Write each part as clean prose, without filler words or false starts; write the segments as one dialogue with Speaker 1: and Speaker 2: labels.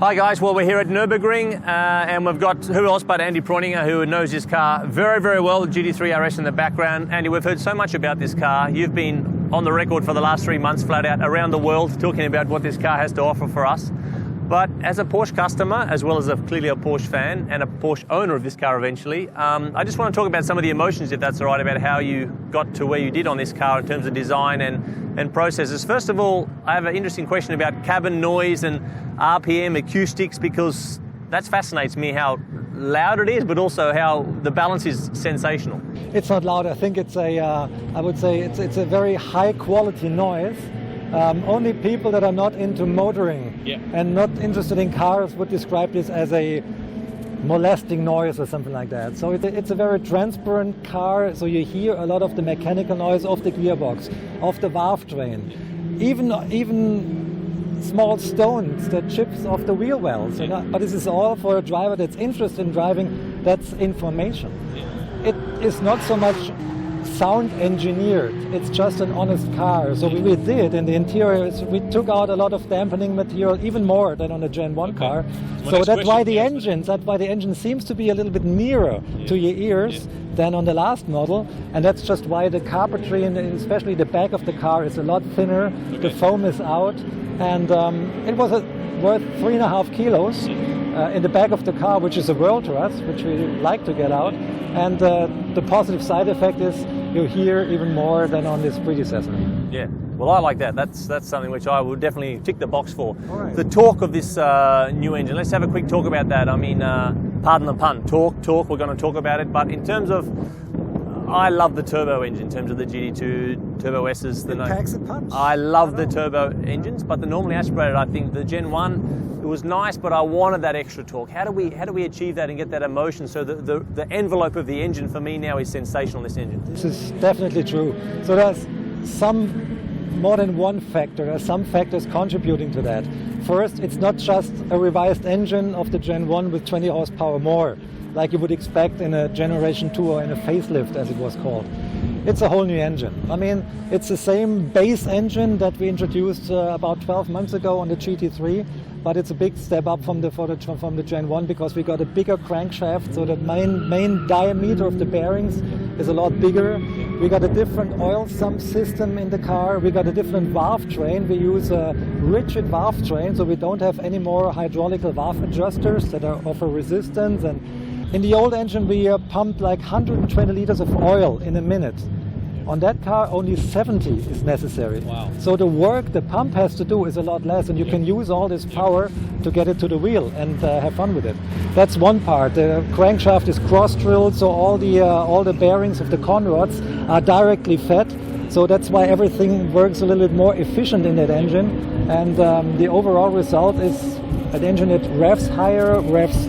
Speaker 1: Hi guys, well we're here at Nürburgring and we've got who else but Andy Preuninger, who knows this car very, very well, the GT3 RS in the background. Andy, we've heard so much about this car. You've been on the record for the last 3 months flat out around the world talking about what this car has to offer for us. But as a Porsche customer, as well as clearly a Porsche fan and a Porsche owner of this car eventually, I just want to talk about some of the emotions, if that's all right, about how you got to where you did on this car in terms of design and processes. First of all, I have an interesting question about cabin noise and RPM, acoustics, because that fascinates me, how loud it is, but also how the balance is sensational.
Speaker 2: It's not loud. I think it's I would say it's a very high quality noise. Only people that are not into motoring and not interested in cars would describe this as a molesting noise or something like that. So it's a very transparent car, so you hear a lot of the mechanical noise of the gearbox, of the valve train, even small stones that chips off the wheel wells. You know? But this is all for a driver that's interested in driving. That's information. It is not so much sound engineered, it's just an honest car. So we did in the interior, we took out a lot of dampening material, even more than on the Gen 1 car. So that's why the engine seems to be a little bit nearer to your ears than on the last model, and that's just why the carpentry and especially the back of the car is a lot thinner. The foam is out, and it was worth 3.5 kilos in the back of the car, which is a world to us, which we like to get out. And the positive side effect is you hear even more than on this predecessor.
Speaker 1: Yeah, well, I like that. That's something which I would definitely tick the box for.
Speaker 2: All right.
Speaker 1: The torque of this new engine, let's have a quick talk about that. I mean, pardon the pun, torque, we're going to talk about it. But in terms of, I love the turbo engine in terms of the GT2 Turbo S's.
Speaker 2: It packs a punch.
Speaker 1: I love the turbo engines, but the normally aspirated, I think the Gen 1, it was nice, but I wanted that extra torque. How do we achieve that and get that emotion? So the envelope of the engine for me now is sensational, this engine.
Speaker 2: This is definitely true. So there's more than one factor. There are some factors contributing to that. First, it's not just a revised engine of the Gen 1 with 20 horsepower more, like you would expect in a Generation 2 or in a facelift, as it was called. It's a whole new engine. I mean, it's the same base engine that we introduced about 12 months ago on the GT3, but it's a big step up from the Gen 1 because we got a bigger crankshaft, so the main diameter of the bearings is a lot bigger. We got a different oil sump system in the car. We got a different valve train. We use a rigid valve train, so we don't have any more hydraulical valve adjusters that offer resistance. And in the old engine, we pumped like 120 liters of oil in a minute. On that car, only 70 is necessary.
Speaker 1: Wow.
Speaker 2: So the work the pump has to do is a lot less, and you can use all this power to get it to the wheel and have fun with it. That's one part. The crankshaft is cross-drilled, so all the bearings of the conrods are directly fed. So that's why everything works a little bit more efficient in that engine. And the overall result is an engine that revs higher, revs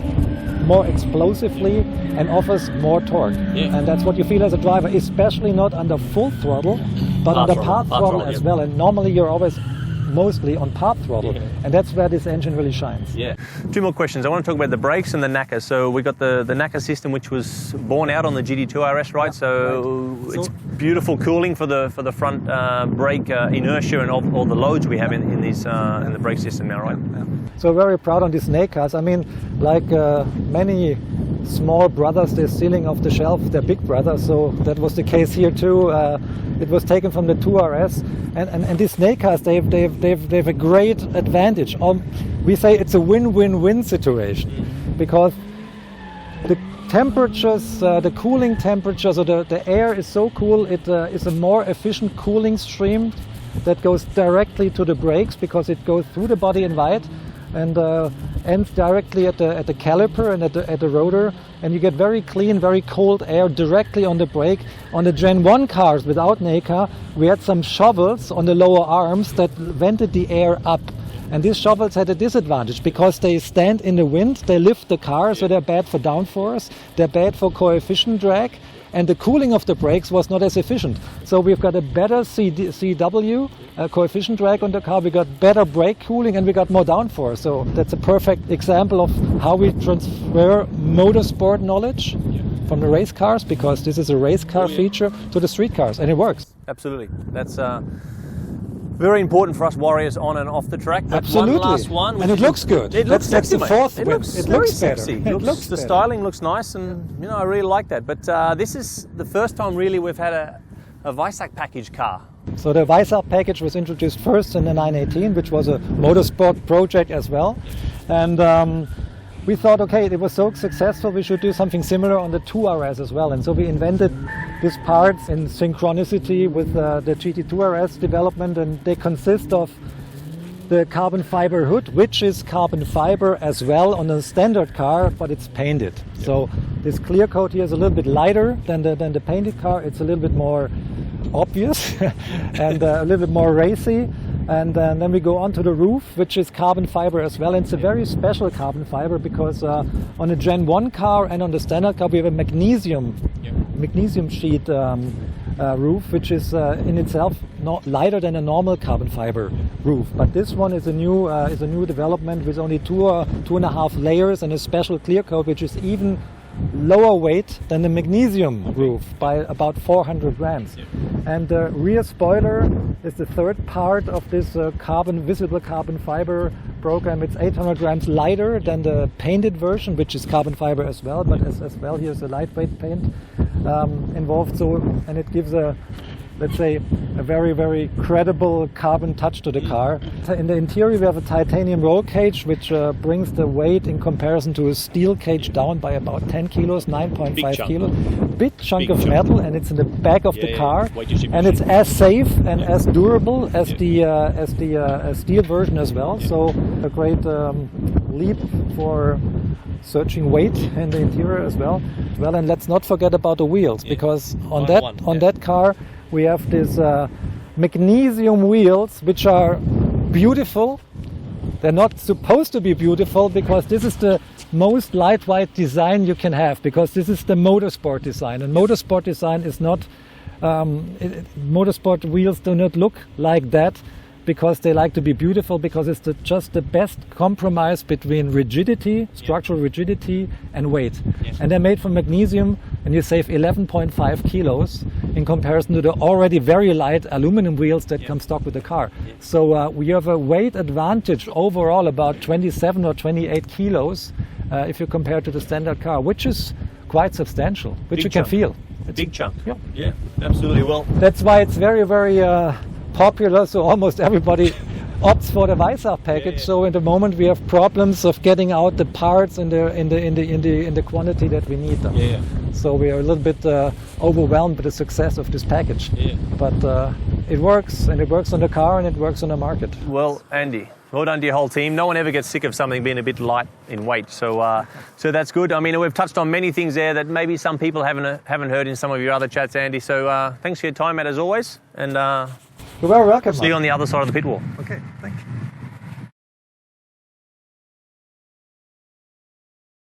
Speaker 2: more explosively, and offers more torque. And that's what you feel as a driver, especially not under full throttle, but under part throttle as well. And normally you're always mostly on part throttle, and that's where this engine really shines.
Speaker 1: Yeah. Two more questions. I want to talk about the brakes and the NACA. So we got the NACA system, which was born out on the GT2 RS, right? So it's beautiful cooling for the front brake inertia and all the loads we have in the brake system now, right?
Speaker 2: Yeah. So very proud on these NACAs. I mean, like many small brothers, they're stealing off the shelf their big brother, so that was the case here too. It was taken from the 2RS, and these NACAs, they have a great advantage. We say it's a win-win-win situation, because the temperatures, the cooling temperatures, so the air is so cool, it is a more efficient cooling stream that goes directly to the brakes, because it goes through the body in white and ends directly at the caliper and at the rotor, and you get very clean, very cold air directly on the brake. On the Gen 1 cars without NACA, we had some shovels on the lower arms that vented the air up. And these shovels had a disadvantage because they stand in the wind, they lift the car, so they're bad for downforce, they're bad for coefficient drag, and the cooling of the brakes was not as efficient. So we've got a better CW, coefficient drag on the car, we got better brake cooling, and we got more downforce. So that's a perfect example of how we transfer motorsport knowledge from the race cars, because this is a race car feature, to the street cars, and it works.
Speaker 1: Absolutely. That's Very important for us warriors on and off the track. But
Speaker 2: Absolutely.
Speaker 1: one last one.
Speaker 2: And it looks good.
Speaker 1: It looks
Speaker 2: that's
Speaker 1: sexy,
Speaker 2: the
Speaker 1: mate.
Speaker 2: fourth
Speaker 1: It
Speaker 2: win.
Speaker 1: looks
Speaker 2: It
Speaker 1: very
Speaker 2: looks better.
Speaker 1: sexy.
Speaker 2: It looks
Speaker 1: the
Speaker 2: better.
Speaker 1: styling looks nice, and you know I really like that. But this is the first time really we've had a Weissach package car.
Speaker 2: So the Weissach package was introduced first in the 918, which was a motorsport project as well. And we thought, okay, it was so successful, we should do something similar on the 2RS as well. And so we invented these parts in synchronicity with the GT3 RS development, and they consist of the carbon fiber hood, which is carbon fiber as well on a standard car, but it's painted. Yep. So this clear coat here is a little bit lighter than the painted car. It's a little bit more obvious and a little bit more racy. And then we go on to the roof, which is carbon fiber as well. And it's a very special carbon fiber because on a Gen 1 car and on the standard car we have a magnesium sheet roof, which is in itself not lighter than a normal carbon fiber roof. But this one is a new development with only 2.5 layers and a special clear coat, which is even lower weight than the magnesium roof by about 400 grams. And the rear spoiler is the third part of this visible carbon fiber program. It's 800 grams lighter than the painted version, which is carbon fiber as well, but as well here's a lightweight paint involved. So, and it gives let's say, a very, very credible carbon touch to the car. In the interior we have a titanium roll cage, which brings the weight in comparison to a steel cage down by about 10 kilos, 9.5 kilos. Big chunk of metal, and it's in the back of the car. And it's as safe and as durable as the steel version as well. So a great leap for searching weight in the interior as well. And let's not forget about the wheels, because on that car we have these magnesium wheels, which are beautiful. They're not supposed to be beautiful because this is the most lightweight design you can have, because this is the motorsport design, and motorsport design is not motorsport wheels do not look like that because they like to be beautiful, because it's just the best compromise between rigidity, structural rigidity, and weight. Yes. And they're made from magnesium, and you save 11.5 kilos in comparison to the already very light aluminum wheels that come stock with the car. So we have a weight advantage overall about 27 or 28 kilos if you compare to the standard car, which is quite substantial, which you can feel.
Speaker 1: It's a big chunk.
Speaker 2: Yeah,
Speaker 1: absolutely. Well,
Speaker 2: that's why it's very, very popular, so almost everybody opts for the Weissach package. So in the moment we have problems of getting out the parts in the quantity that we need them. So we are a little bit overwhelmed with the success of this package. But it works, and it works on the car, and it works on the market.
Speaker 1: Well, Andy, well done to your whole team. No one ever gets sick of something being a bit light in weight, so that's good. I mean, we've touched on many things there that maybe some people haven't heard in some of your other chats, Andy. So thanks for your time, Matt, as always, and
Speaker 2: you're very welcome.
Speaker 1: See you on the other side of the pit wall.
Speaker 2: Okay.